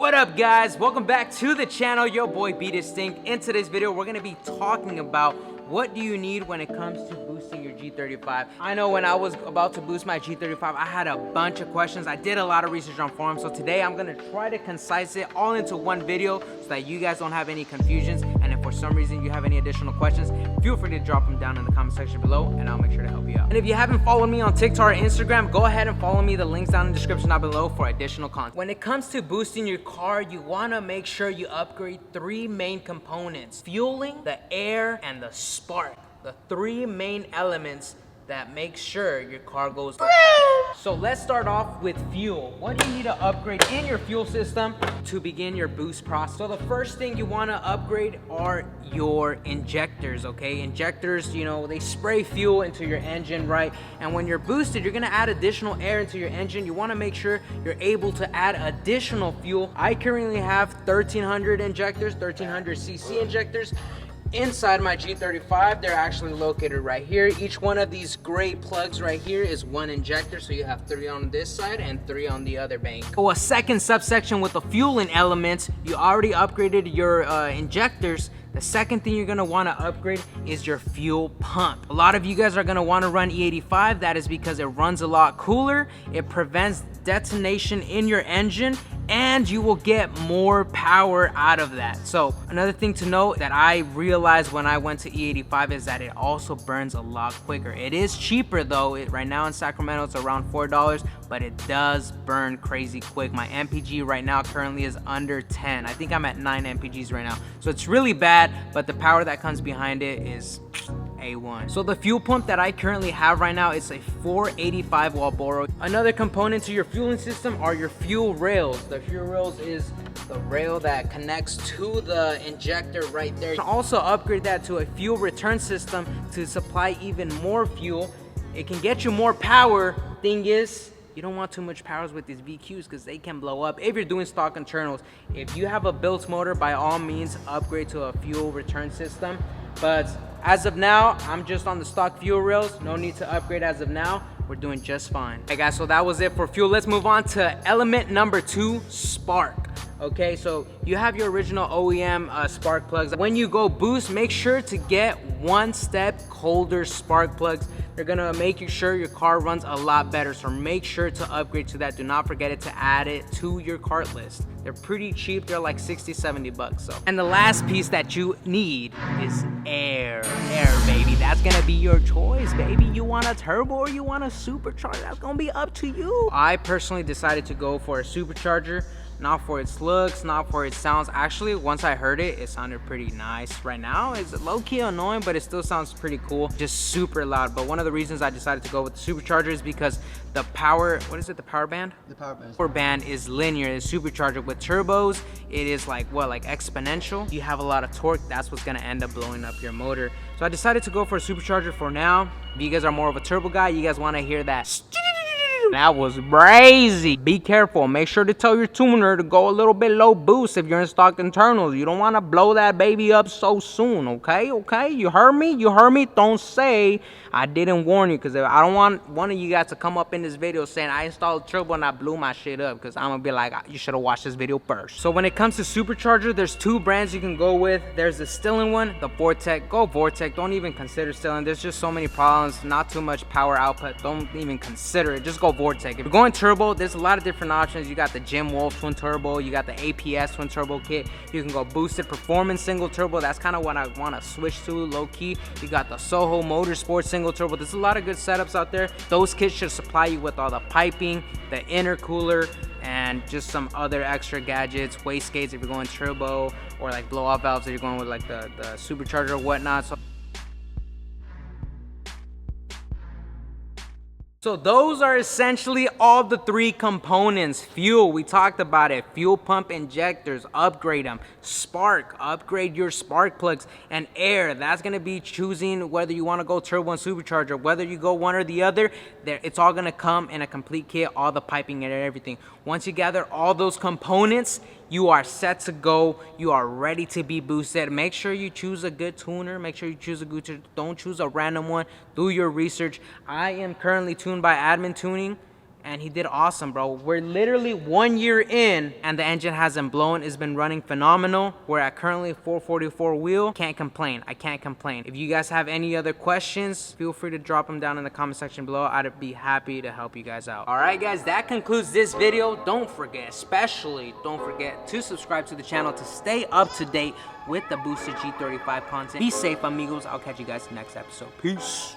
What up guys, welcome back to the channel, your boy BeDistinct. In today's video we're going to be talking about what do you need when it comes to boosting your G35. I know when I was about to boost my G35 I had a bunch of questions. I did a lot of research on forums, so today I'm going to try to concise it all into one video so that you guys don't have any confusions, and if for some reason you have any additional questions, feel free to drop them down in the comment section below and I'll make sure to help you out. And if you haven't followed me on TikTok or Instagram, go ahead and follow me. The links down in the description down below for additional content. When it comes to boosting your car, you want to make sure you upgrade three main components: fueling, the air, and the spark. The three main elements that make sure your car goes. So let's start off with fuel. What do you need to upgrade in your fuel system to begin your boost process? So the first thing you want to upgrade are your injectors, okay? Injectors, you know, they spray fuel into your engine, right? And when you're boosted, you're gonna add additional air into your engine. You want to make sure you're able to add additional fuel. I currently have 1300 injectors, 1300 cc injectors inside my G35. They're actually located right here. Each one of these gray plugs right here is one injector, so you have 3 on this side and 3 on the other bank. So a second subsection with the fueling elements, you already upgraded your injectors. The second thing you're gonna wanna upgrade is your fuel pump. A lot of you guys are gonna wanna run E85. That is because it runs a lot cooler, it prevents detonation in your engine, and you will get more power out of that. So another thing to note that I realized when I went to E85 is that it also burns a lot quicker. It is cheaper though. Right now in Sacramento it's around $4, but it does burn crazy quick. My MPG right now currently is under 10. I think I'm at 9 MPGs right now. So it's really bad, but the power that comes behind it is A1. So the fuel pump that I currently have right now is a 485 Walboro. Another component to your fueling system are your fuel rails. The fuel rails is the rail that connects to the injector right there. You can also upgrade that to a fuel return system to supply even more fuel. It can get you more power. Thing is, you don't want too much powers with these VQs because they can blow up if you're doing stock internals. If you have a built motor, by all means upgrade to a fuel return system, but as of now I'm just on the stock fuel rails. No need to upgrade as of now. We're doing just fine. Hey guys, so that was it for fuel. Let's move on to element number 2, spark. Okay, so you have your original OEM spark plugs. When you go boost, make sure to get 1 step colder spark plugs. They're gonna make sure your car runs a lot better, so make sure to upgrade to that. Do not forget to add it to your cart list. They're pretty cheap. They're like 60-70 bucks. So, and the last piece that you need is air. Air, baby. That's gonna be your choice, baby. You want a turbo or you want a supercharger? That's gonna be up to you. I personally decided to go for a supercharger. Not for its looks, not for its sounds. Actually, once I heard it, it sounded pretty nice. Right now, it's low-key annoying, but it still sounds pretty cool. Just super loud. But one of the reasons I decided to go with the supercharger is because the power, what is it, the power band? The power band. Power band is linear. The supercharger with turbos, it is like, what, like exponential? You have a lot of torque, that's what's gonna end up blowing up your motor. So I decided to go for a supercharger for now. If you guys are more of a turbo guy, you guys wanna hear that. That was crazy. Be careful. Make sure to tell your tuner to go a little bit low boost if you're in stock internals. You don't want to blow that baby up so soon, okay? Okay? You heard me? You heard me? Don't say I didn't warn you, because I don't want one of you guys to come up in this video saying I installed turbo and I blew my shit up, because I'm going to be like, you should have watched this video first. So when it comes to supercharger, there's 2 brands you can go with. There's the Stillen one, the Vortech. Go Vortech. Don't even consider Stillen. There's just so many problems. Not too much power output. Don't even consider it. Just go Vortech. If you're going turbo, there's a lot of different options. You got the Jim Wolf twin turbo, you got the APS twin turbo kit, you can go boosted performance single turbo. That's kind of what I want to switch to low key. You got the Soho Motorsport single turbo. There's a lot of good setups out there. Those kits should supply you with all the piping, the intercooler, and just some other extra gadgets, wastegates if you're going turbo, or like blow off valves if you're going with like the supercharger or whatnot. So those are essentially all the 3 components. Fuel, we talked about it. Fuel pump injectors, upgrade them. Spark, upgrade your spark plugs. And air, that's going to be choosing whether you want to go turbo and supercharger. Whether you go one or the other, it's all going to come in a complete kit, all the piping and everything. Once you gather all those components, you are set to go. You are ready to be boosted. Make sure you choose a good tuner. Make sure you choose a good tuner. Don't choose a random one. Do your research. I am currently tuned by Admintune. and he did awesome, bro. We're literally 1 year in and the engine hasn't blown. It's been running phenomenal. We're at currently 444 wheel. Can't complain. I can't complain. If you guys have any other questions, feel free to drop them down in the comment section below. I'd be happy to help you guys out. All right, guys, that concludes this video. Don't forget, especially don't forget to subscribe to the channel to stay up to date with the boosted G35 content. Be safe, amigos. I'll catch you guys next episode. Peace.